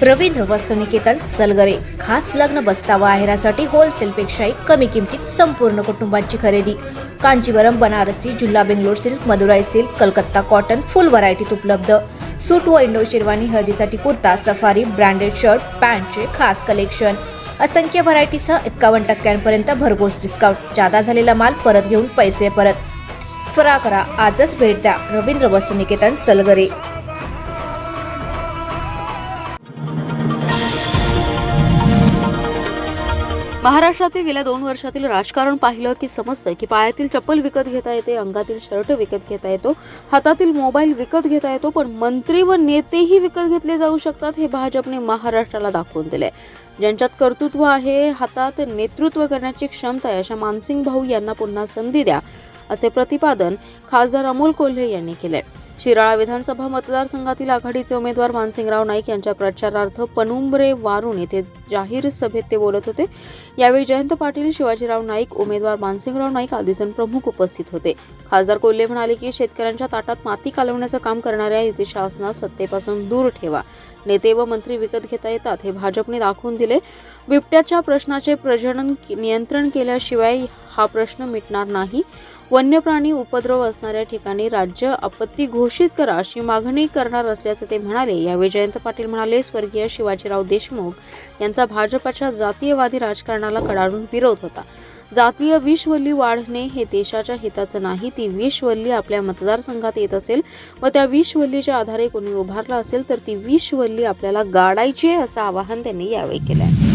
रवींद्र वस्त्रनिकेतन सलगरे खास लग्न बस्ता व आहेरासाठी होलसेलपेक्षाही कमी किमतीत संपूर्ण कुटुंबाची खरेदी. कांजीवरम, बनारसी, जुल्ला Bangalore silk, Madurai silk, Calcutta cotton full व्हरायटीत उपलब्ध. सूट व इंडो शेरवानी, हळदीसाठी कुर्ता, सफारी, ब्रँडेड शर्ट, पॅन्टचे खास कलेक्शन. असंख्य व्हरायटीसह 51% भरघोस डिस्काउंट. जादा झालेला माल परत घेऊन पैसे परत. त्वरा करा, आजच भेट द्या रवींद्र वस्त्रनिकेतन सलगरे. महाराष्ट्रातील गेल्या 2 वर्षातील राजकारण पाहिलं की समजतं की पायातील चप्पल विकत घेता येते, अंगातील शर्ट विकत घेता येतो, हातातील मोबाईल विकत घेता येतो, पण मंत्री व नेतेही विकत घेतले जाऊ शकतात हे भाजपने महाराष्ट्राला दाखवून दिले. ज्यांच्यात कर्तृत्व आहे, हातात नेतृत्व करण्याची क्षमता आहे, अशा मानसिंग भाऊ यांना पुन्हा संधी द्या, असे प्रतिपादन खासदार अमोल कोल्हे यांनी केले. शिराळा विधानसभा मतदारसंघातील आघाडीचे उमेदवार मानसिंगराव नाईक यांच्या प्रचारार्थ पनुंब्रे वारून येथे जाहीर सभेत ते बोलत होते. यावेळी जयंत पाटील, शिवाजीराव नाईक, उमेदवार मानसिंगराव नाईक आदी जण प्रमुख उपस्थित होते. खासदार कोल्हे म्हणाले की शेतकऱ्यांच्या ताटात माती कालवण्याचं काम करणाऱ्या युती शासनास सत्तेपासून दूर ठेवा. नेते व मंत्री विकत घेता येतात हे भाजपने दाखवून दिले. बिबट्याच्या प्रश्नाचे प्रजनन नियंत्रण केल्याशिवाय हा प्रश्न मिटणार नाही. वन्य प्राणी उपद्रव असणाऱ्या ठिकाणी राज्य आपत्ती घोषित करा अशी मागणी करणार असल्याचे ते म्हणाले. यावेळी जयंत पाटील म्हणाले, स्वर्गीय शिवाजीराव देशमुख यांचा भाजपच्या जातीयवादी राजकारणाला कडाडून विरोध होता. जातीय विषवल्ली वाढणे हे देशाच्या हिताचं नाही. ती विषवल्ली आपल्या मतदारसंघात येत असेल व त्या विषवल्लीच्या आधारे कोणी उभारला असेल तर ती विषवल्ली आपल्याला गाडायची आहे, असं आवाहन त्यांनी यावेळी केलं.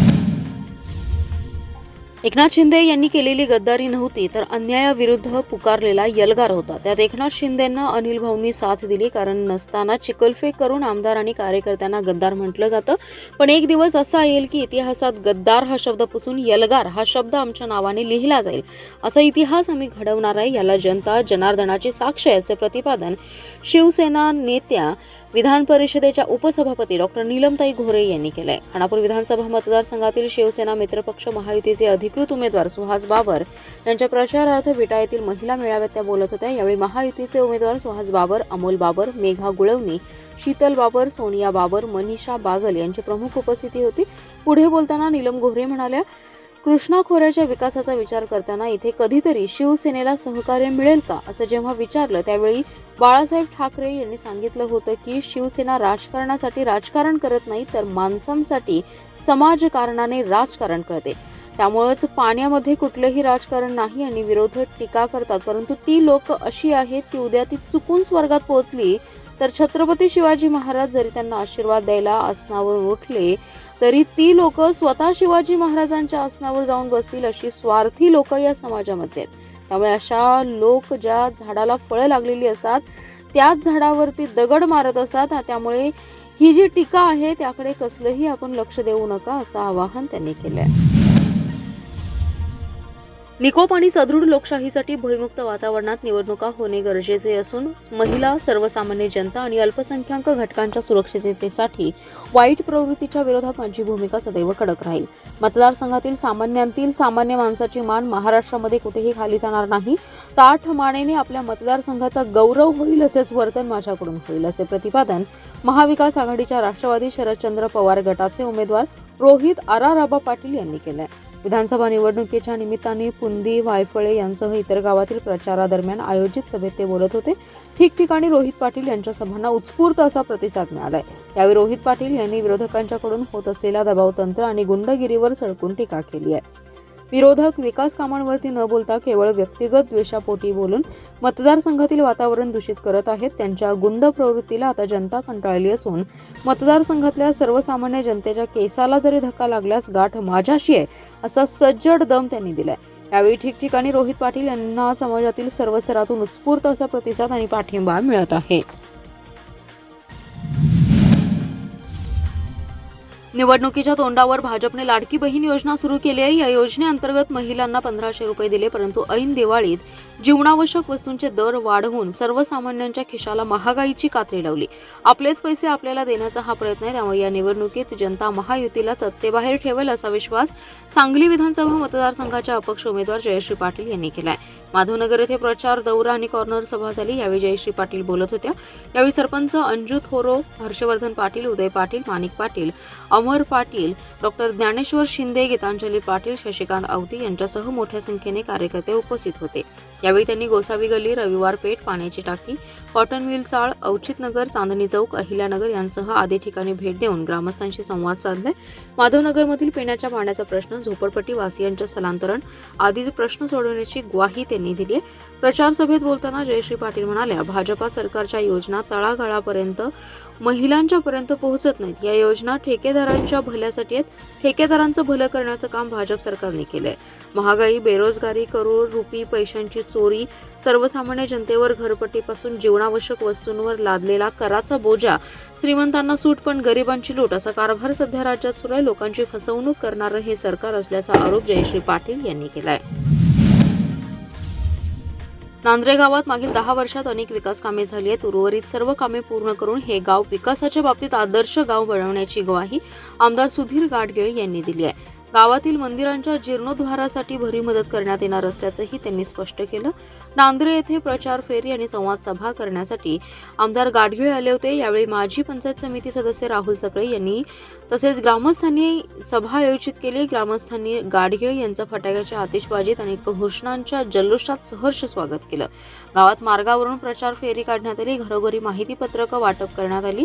एकनाथ शिंदे यांनी केलेली गद्दारी नव्हती तर अन्यायाविरुद्ध पुकारलेला यलगार होता. त्यात एकनाथ शिंदेंना अनिल भाऊंनी साथ दिली, कारण नसताना चिकलफेक करून आमदार आणि कार्यकर्त्यांना गद्दार म्हटलं जातं. पण एक दिवस असा येईल की इतिहासात गद्दार हा शब्द पुसून यलगार हा शब्द आमच्या नावाने लिहिला जाईल. असा इतिहास आम्ही घडवणार आहे. याला जनता जनार्दनाची साक्ष आहे, असे प्रतिपादन शिवसेना नेत्या विधान परिषदेच्या उपसभापती डॉक्टर नीलमताई घोरे यांनी केलंय. खानापूर विधानसभा मतदारसंघातील शिवसेना मित्रपक्ष महायुतीचे अधिकृत उमेदवार सुहास बाबर यांच्या प्रचारार्थ विटा येथील महिला मेळाव्यात त्या बोलत होत्या. यावेळी महायुतीचे उमेदवार सुहास बाबर, अमोल बाबर, मेघा गुळवणी, शीतल बाबर, सोनिया बाबर, मनीषा बागल यांची प्रमुख उपस्थिती होती. पुढे बोलताना नीलम घोरे म्हणाल्या, कृष्णा खोऱ्याच्या विकासाचा विचार करताना इथे कधीतरी शिवसेनेला सहकार्य मिळेल का असं जेव्हा विचारलं त्यावेळी बाळासाहेब ठाकरे यांनी सांगितलं होतं की शिवसेना राजकारणासाठी राजकारण करत नाही तर माणसांसाठी समाजकारणाने राजकारण करते. त्यामुळेच पाण्यामध्ये कुठलंही राजकारण नाही आणि विरोधक टीका करतात, परंतु ती लोक अशी आहेत की उद्या ती चुकून स्वर्गात पोहोचली तर छत्रपती शिवाजी महाराज जरी त्यांना आशीर्वाद द्यायला आसनावरून उठले तरी ती लोक स्वतः शिवाजी महाराजांच्या आसनावर जाऊन बसतील. अशी स्वार्थी लोक या समाजामध्ये आहेत. त्यामुळे अशा लोक ज्या झाडाला फळं लागलेली असतात त्याच झाडावरती दगड मारत असतात. त्यामुळे ही जी टीका आहे त्याकडे कसलंही आपण लक्ष देऊ नका, असं आवाहन त्यांनी केलंय. निकोप आणि सदृढ लोकशाहीसाठी भयमुक्त वातावरणात निवडणुका होणे गरजेचे असून महिला, सर्वसामान्य जनता आणि अल्पसंख्याक घटकांच्या सुरक्षिततेसाठी वाईट प्रवृत्तीच्या विरोधात माझी भूमिका सदैव कडक राहील. मतदारसंघातील सामान्यांतील सामान्य माणसाची मान महाराष्ट्रामध्ये कुठेही खाली जाणार नाही. ताठ मानेने आपल्या मतदारसंघाचा गौरव होईल असेच वर्तन माझ्याकडून होईल, असे प्रतिपादन महाविकास आघाडीच्या राष्ट्रवादी शरदचंद्र पवार गटाचे उमेदवार रोहित आराराबा पाटील यांनी केले. विधानसभा निवडणुकीच्या निमित्ताने पुंदी, वायफळे यांसह इतर गावातील प्रचारादरम्यान आयोजित सभेत ते बोलत होते. ठिकठिकाणी रोहित पाटील यांच्या सभांना उत्स्फूर्त असा प्रतिसाद मिळालाय. यावेळी रोहित पाटील यांनी विरोधकांच्याकडून होत असलेल्या दबावतंत्र आणि गुंडगिरीवर सडकून टीका केली आहे. विरोधक विकास कामांवरती न बोलता केवळ व्यक्तिगत द्वेषापोटी बोलून मतदारसंघातील वातावरण दूषित करत आहेत. त्यांच्या गुंड प्रवृत्तीला आता जनता कंटाळली असून मतदारसंघातल्या सर्वसामान्य जनतेच्या केसाला जरी धक्का लागल्यास गाठ माझ्याशी आहे, असा सज्जड दम त्यांनी दिलाय. यावेळी ठिकठिकाणी रोहित पाटील यांना समाजातील सर्व स्तरातून उत्स्फूर्त असा प्रतिसाद आणि पाठिंबा मिळत आहे. निवडणुकीच्या तोंडावर भाजपने लाडकी बहीण योजना सुरू केली आहे. या योजनेअंतर्गत महिलांना 1500 रुपये दिले, परंतु ऐन दिवाळीत जीवनावश्यक वस्तूंचे दर वाढवून सर्वसामान्यांच्या खिशाला महागाईची कात्री लावली. आपलेच पैसे आपल्याला देण्याचा हा प्रयत्न आहे. त्यामुळे या निवडणुकीत जनता महायुतीला सत्तेबाहेर ठेवेल असा विश्वास सांगली विधानसभा मतदारसंघाच्या अपक्ष उमेदवार जयश्री पाटील यांनी केला आहे. माधवनगर येथे प्रचार दौरा आणि कॉर्नर सभा झाली. यावेळी जयश्री पाटील बोलत होत्या. यावेळी सरपंच अंजू थोरो, हर्षवर्धन पाटील, उदय पाटील, माणिक पाटील, अमर पाटील, डॉक्टर ज्ञानेश्वर शिंदे, गीतांजली पाटील, शशिकांत आवती यांच्यासह मोठ्या संख्येने कार्यकर्ते उपस्थित होते. यावेळी त्यांनी गोसावी गल्ली, रविवार पेठ, पाण्याची टाकी, कॉटन मिल चाळ, औचित नगर, चांदणी चौक, अहिल्यानगर यांसह आदी ठिकाणी भेट देऊन ग्रामस्थांशी संवाद साधले. माधवनगरमधील पिण्याच्या पाण्याचा प्रश्न, झोपडपट्टी वासियांचे स्थलांतरण आदी प्रश्न सोडवण्याची ग्वाही त्यांनी दिली आहे. प्रचार सभेत बोलताना जयश्री पाटील म्हणाल्या, भाजपा सरकारच्या योजना तळागाळापर्यंत महिलांच्या पर्यंत पोहोचत नाहीत. या योजना ठेकेदारांच्या भल्यासाठी आहेत. ठेकेदारांचं भलं करण्याचं काम भाजप सरकारने केलंय. महागाई, बेरोजगारी, करोड रुपये पैशांची चोरी, सर्वसामान्य जनतेवर घरपट्टीपासून जीवनावश्यक वस्तूंवर लादलेला कराचा बोजा, श्रीमंतांना सूट पण गरिबांची लूट असा कारभार सध्या राज्यात सुरू आहे. लोकांची फसवणूक करणारं हे सरकार असल्याचा आरोप जयश्री पाटील यांनी केलाय. नांद्रे गावात मागील 10 वर्षात अनेक विकास कामे झाली आहेत. उर्वरित सर्व कामे पूर्ण करून हे गाव विकासाच्या बाबतीत आदर्श गाव बनवण्याची ग्वाही आमदार सुधीर गाडगीळ यांनी दिली आहे. गावातील मंदिरांच्या जीर्णोद्धारासाठी भरीव मदत करण्यात येणार असल्याचंही त्यांनी स्पष्ट केलं. नांद्रे येथे प्रचार फेरी आणि संवाद सभा करण्यासाठी आमदार गाडगीळ आले होते. यावेळी माजी पंचायत समिती सदस्य राहुल सकळे यांनी तसेच ग्रामस्थांनी सभा आयोजित केली. ग्रामस्थांनी गाडगीळ यांचं फटाक्याच्या आतिषबाजीत आणि घोषणांच्या जल्लोषात सहर्ष स्वागत केलं. गावात मार्गावरून प्रचार फेरी काढण्यात आली. घरोघरी माहिती पत्रकं वाटप करण्यात आली.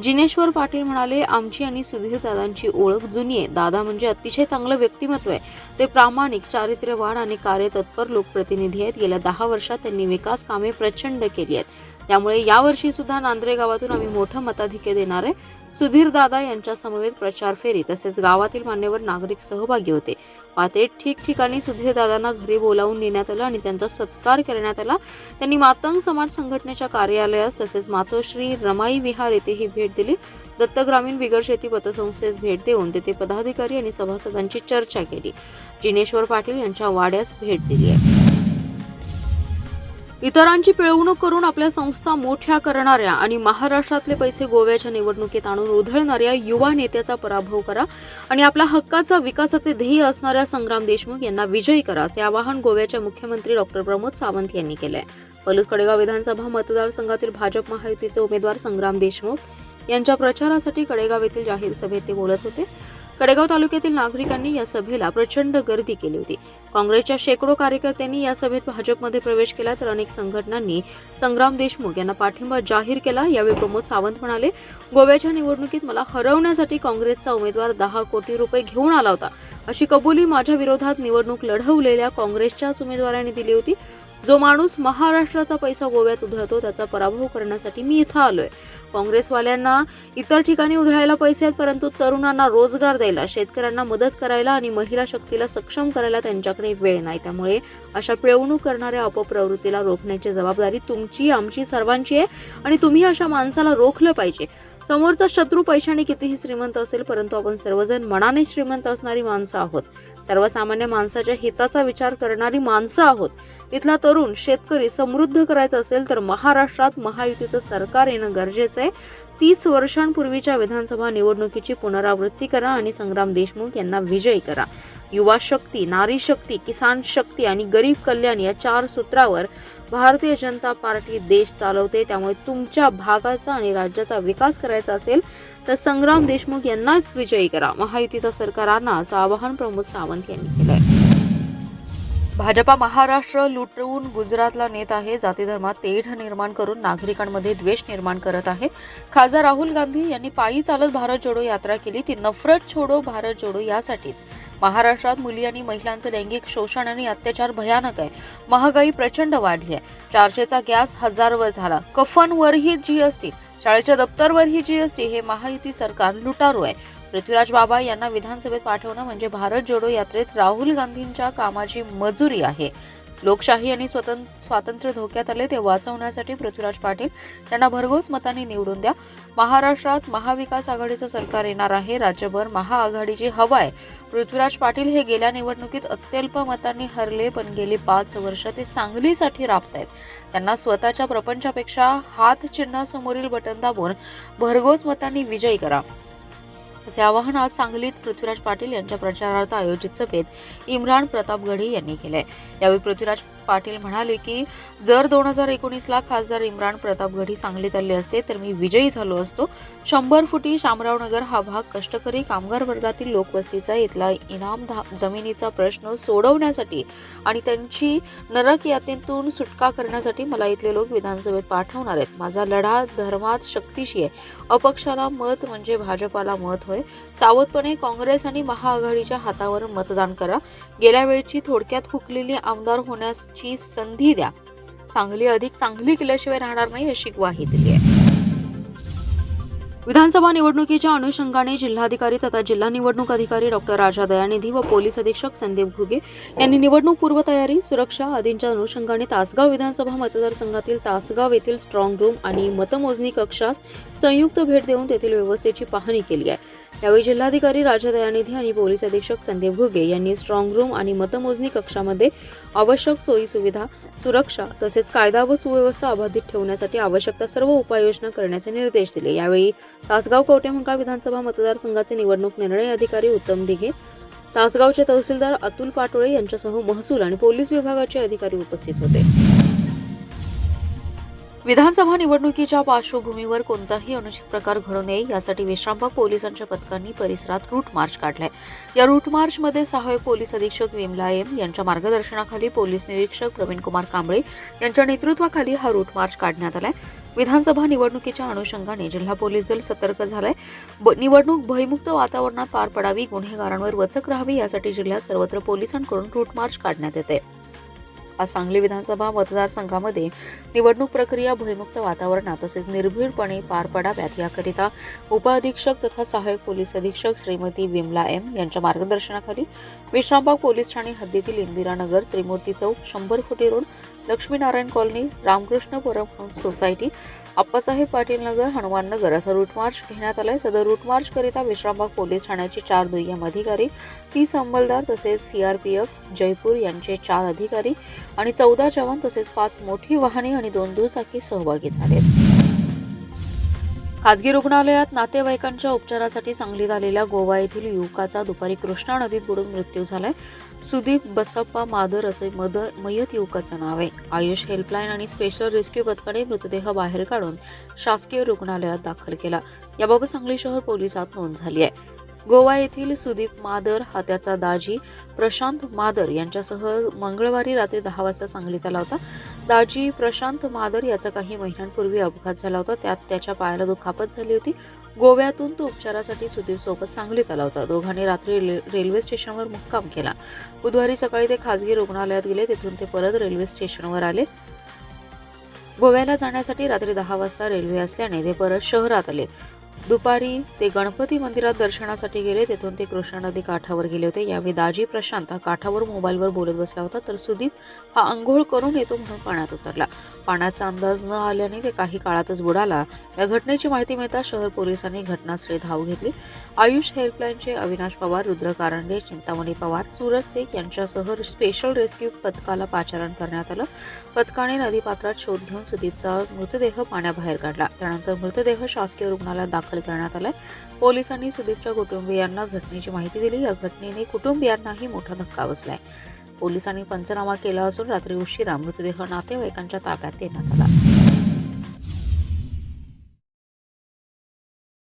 जिनेश्वर पाटील म्हणाले, आमची आणि सुधीर दादांची ओळख जुनी आहे. दादा म्हणजे अतिशय चांगलं व्यक्तिमत्व आहे. ते प्रामाणिक, चारित्र्यवान आणि कार्यतत्पर लोकप्रतिनिधी आहेत. गेल्या 10 वर्षात त्यांनी विकास कामे प्रचंड केली आहेत. त्यामुळे यावर्षी सुद्धा नांद्रे गावातून आम्ही मोठं मताधिक्य देणार आहे. सुधीर दादा यांच्या समवेत प्रचार फेरी तसेच गावातील मान्यवर नागरिक सहभागी होते. पातेट ठिकठिकाणी सुधीर दादांना घरी बोलावून नेण्यात आलं आणि त्यांचा सत्कार करण्यात आला. त्यांनी मातंग समाज संघटनेच्या कार्यालयास तसेच मातोश्री रमाई विहार येथेही भेट दिली. दत्त ग्रामीण बिगर शेती पतसंस्थेस भेट देऊन तेथे पदाधिकारी आणि सभासदांची चर्चा केली. जिनेश्वर पाटील यांच्या वाड्यास भेट दिली आहे. इतरांची पिळवणूक करून आपल्या संस्था मोठ्या करणाऱ्या आणि महाराष्ट्रातले पैसे गोव्याच्या निवडणुकीत आणून उधळणाऱ्या युवा नेत्याचा पराभव करा आणि आपल्या हक्काचा विकासाचे ध्येय असणाऱ्या संग्राम देशमुख यांना विजयी करा, असे आवाहन गोव्याचे मुख्यमंत्री डॉक्टर प्रमोद सावंत यांनी केले आहे. पलूस कडेगाव विधानसभा मतदारसंघातील भाजप महायुतीचे उमेदवार संग्राम देशमुख यांच्या प्रचारासाठी कडेगाव येथील जाहीर सभेत ते बोलत होते. कडेगाव तालुक्यातील नागरिकांनी या सभेला प्रचंड गर्दी केली होती. काँग्रेसच्या शेकडो कार्यकर्त्यांनी या सभेत भाजपमध्ये प्रवेश केला तर अनेक संघटनांनी संग्राम देशमुख यांना पाठिंबा जाहीर केला. यावेळी प्रमोद सावंत म्हणाले, गोव्याच्या निवडणुकीत मला हरवण्यासाठी काँग्रेसचा उमेदवार 10 कोटी रुपये घेऊन आला होता, अशी कबुली माझ्या विरोधात निवडणूक लढवलेल्या काँग्रेसच्याच उमेदवारांनी दिली होती. जो माणूस महाराष्ट्राचा पैसा गोव्यात उधळतो त्याचा पराभव करण्यासाठी मी इथं आलोय. काँग्रेसवाल्यांना इतर ठिकाणी उधळायला पैसे आहेत, परंतु तरुणांना रोजगार द्यायला, शेतकऱ्यांना मदत करायला आणि महिला शक्तीला सक्षम करायला त्यांच्याकडे वेळ नाही. त्यामुळे अशा पिळवणूक करणाऱ्या अपप्रवृत्तीला रोखण्याची जबाबदारी तुमची, आमची, सर्वांची आहे आणि तुम्ही अशा माणसाला रोखलं पाहिजे. समोरचा शत्रू पैशाने कितीही श्रीमंत असेल, परंतु आपण सर्वजण मनाने श्रीमंत असणारी माणसं आहोत. सर्वसामान्य माणसाच्या हिताचा विचार करणारी माणसं आहोत. इथला तरुण शेतकरी समृद्ध करायचा असेल तर महाराष्ट्रात महायुतीचं सरकार येणं गरजेचं आहे. 30 वर्षांपूर्वीच्या विधानसभा निवडणुकीची पुनरावृत्ती करा आणि संग्राम देशमुख यांना विजयी करा. युवा शक्ती, नारी शक्ती, किसान शक्ती आणि गरीब कल्याण या 4 सूत्रावर भारतीय जनता पार्टी देश चालवते. त्यामुळे तुमच्या भागाचा आणि राज्याचा विकास करायचा असेल तर संग्राम देशमुख यांनाच विजयी करा. महायुतीचं सरकार आणा, असं आवाहन प्रमोद सावंत यांनी केलंय. भाजपा महाराष्ट्र लुटवून गुजरातला नेत आहे. जाती धर्मात तेढ निर्माण करून नागरिकांमध्ये द्वेष निर्माण करत आहे. खासदार राहुल गांधी यांनी पायी चालत भारत जोडो यात्रा केली. ती नफरत छोडो भारत जोडो यासाठीच. महाराष्ट्रात मुली आणि महिलांचं लैंगिक शोषण आणि अत्याचार भयानक आहे. महागाई प्रचंड वाढली आहे. 400चा गॅस 1000वर झाला. कफनवरही जीएसटी, शाळेच्या दप्तरवरही जीएसटी. हे महायुती सरकार लुटारू आहे. पृथ्वीराज बाबा यांना विधानसभेत पाठवणं म्हणजे भारत जोडो यात्रेत राहुल गांधींच्या कामाची मजुरी आहे. लोकशाही आणि स्वातंत्र्य धोक्यात आले ते वाचवण्यासाठी पृथ्वीराज पाटील यांना भरघोस मतांनी निवडून द्या. महाराष्ट्रात महाविकास आघाडीचं सरकार येणार आहे. राज्यभर महाआघाडीची हवा आहे. पृथ्वीराज पाटील हे गेल्या निवडणुकीत अत्यल्प मतांनी हरले, पण गेली 5 वर्ष ते सांगलीसाठी राबतायत. त्यांना स्वतःच्या प्रपंचापेक्षा हात चिन्हासमोरील बटन दाबून भरघोस मतांनी विजयी करा, असे आवाहन आज सांगलीत पृथ्वीराज पाटील यांच्या प्रचारार्थ आयोजित सभेत इम्रान प्रतापगढी यांनी केले. यावेळी पृथ्वीराज पाटील म्हणाले की जर 2019ला खासदार इम्रान प्रतापगडी सांगलीत आले असते तर मी विजयी झालो असतो. 100 फुटी शामरावनगर हा भाग कष्टकरी कामगार वर्गातील लोकवस्तीचा इथला इनाम जमिनीचा प्रश्न सोडवण्यासाठी आणि त्यांची नरक यातनेतून सुटका करण्यासाठी मला इथले लोक विधानसभेत पाठवणार आहेत. माझा लढा धर्मात शक्तीशी आहे. अपक्षाला मत म्हणजे भाजपाला मत होय. सावधपणे काँग्रेस आणि महाआघाडीच्या हातावर मतदान करा. गेल्या वेळची थोडक्यात हुकलेली आमदार होण्याची संधी द्या. सांगली अधिक चांगली केल्याशिवाय राहणार नाही अशी ग्वाही दिली आहे. विधानसभा निवडणुकीच्या अनुषंगाने जिल्हाधिकारी तथा जिल्हा निवडणूक अधिकारी डॉक्टर राजा दयानिधी व पोलीस अधीक्षक संदीप घुगे यांनी निवडणूक पूर्वतयारी, सुरक्षा आदींच्या अनुषंगाने तासगाव विधानसभा मतदारसंघातील तासगाव येथील स्ट्रॉंग रूम आणि मतमोजणी कक्षास संयुक्त भेट देऊन तेथील व्यवस्थेची पाहणी केली आहे. यावेळी जिल्हाधिकारी राजा दयानिधी आणि पोलीस अधीक्षक संदीप घुगे यांनी स्ट्रॉंग रूम आणि मतमोजणी कक्षामध्ये आवश्यक सोयी सुविधा, सुरक्षा तसेच कायदा व सुव्यवस्था अबाधित ठेवण्यासाठी आवश्यक सर्व उपाययोजना करण्याचे निर्देश दिले. यावेळी तासगाव कवठेमहांकाळ विधानसभा मतदारसंघाचे निवडणूक निर्णय अधिकारी उत्तम दिघे, तासगावचे तहसीलदार अतुल पाटोळे यांच्यासह महसूल आणि पोलीस विभागाचे अधिकारी उपस्थित होते. विधानसभा निवडणुकीच्या पार्श्वभूमीवर कोणताही अनुचित प्रकार घडू नये यासाठी विश्रामबाग पोलिसांच्या पथकांनी परिसरात रूट मार्च काढलाय. या रूट मार्चमध्ये सहाय्यक पोलीस अधीक्षक विमला एम यांच्या मार्गदर्शनाखाली पोलीस निरीक्षक प्रवीणकुमार कांबळे यांच्या नेतृत्वाखाली हा रूट मार्च काढण्यात आलाय. विधानसभा निवडणुकीच्या अनुषंगाने जिल्हा पोलीस दल सतर्क झालाय. निवडणूक भयमुक्त वातावरणात पार पडावी, गुन्हेगारांवर वचक राहावी यासाठी जिल्ह्यात सर्वत्र पोलिसांकडून रूट मार्च काढण्यात येते. आज सांगली विधानसभा मतदारसंघामध्ये निवडणूक प्रक्रिया भयमुक्त वातावरणात तसेच निर्भीडपणे पार पडाव्यात याकरिता उपअधीक्षक तथा सहाय्यक पोलीस अधीक्षक श्रीमती विमला एम यांच्या मार्गदर्शनाखाली विश्रामबाग पोलीस ठाणे हद्दीतील इंदिरानगर, त्रिमूर्ती चौक, 100 फुटी road, Laxminarayan colony, Ramakrishnapuram society, Appasaheb Patil Nagar, Hanuman Nagar असा रूट मार्च घेण्यात आलाय. सदर रूट मार्च करिता विश्रामबाग पोलीस ठाण्याचे 4 दुय्यम अधिकारी, 30 अंमलदार तसेच सीआरपीएफ जयपूर यांचे 4 अधिकारी आणि 14 जवान तसेच 5 मोठी वाहने आणि 2 दुचाकी सहभागी झालेत. खाजगी रुग्णालयात नातेवाईकांच्या उपचारासाठी सांगलीत आलेल्या गोवा येथील युवकाचा दुपारी कृष्णा नदीत बुडून मृत्यू झालाय. सुदीप बसप्पा मादर असे मयत युवकाचं नाव आहे. आयुष हेल्पलाईन आणि स्पेशल रेस्क्यू पथकाने मृतदेह बाहेर काढून शासकीय रुग्णालयात दाखल केला. याबाबत सांगली शहर पोलिसात नोंद झाली आहे. गोवा येथील सुदीप मादर हा त्याचा दाजी प्रशांत मादर यांच्यासह मंगळवारी रात्री 10 वाजता सांगलीत आला होता. दाजी प्रशांत मादर याचा काही महिन्यांपूर्वी अपघात झाला होता. त्यात त्याच्या पायाला दुखापत झाली होती. गोव्यातून तो उपचारासाठी सुदीप सोबत सांगलीत आला होता. दोघांनी रात्री रेल्वे स्टेशनवर मुक्काम केला. बुधवारी सकाळी ते खासगी रुग्णालयात गेले. तिथून ते परत रेल्वे स्टेशनवर आले. गोव्याला जाण्यासाठी रात्री 10 वाजता रेल्वे असल्याने ते परत शहरात आले. दुपारी ते गणपती मंदिरात दर्शनासाठी गेले. तेथून ते कृष्णा नदी काठावर गेले होते. यावेळी दाजी प्रशांत हा काठावर मोबाईलवर बोलत बसला होता तर सुदीप हा आंघोळ करून येतो म्हणून पाण्यात उतरला. पाण्याचा अंदाज न आल्याने ते काही काळातच बुडाला. या घटनेची माहिती मिळताच शहर पोलिसांनी घटनास्थळी धाव घेतली. आयुष हेल्पलाईनचे अविनाश पवार, रुद्र कारंडे, चिंतामणी पवार, सूरज शेख यांच्यासह स्पेशल रेस्क्यू पथकाला पाचारण करण्यात आलं. पथकाने नदीपात्रात शोध घेऊन सुदीपचा मृतदेह पाण्याबाहेर काढला. त्यानंतर मृतदेह शासकीय रुग्णालयात दाखल करण्यात आलाय. पोलिसांनी सुदीपच्या कुटुंबियांना घटनेची माहिती दिली. या घटनेने कुटुंबियांनाही मोठा धक्का बसलाय. पोलिसांनी पंचनामा केला असून रात्री उशिरा मृतदेह नातेवाईकांच्या ताब्यात देण्यात आला.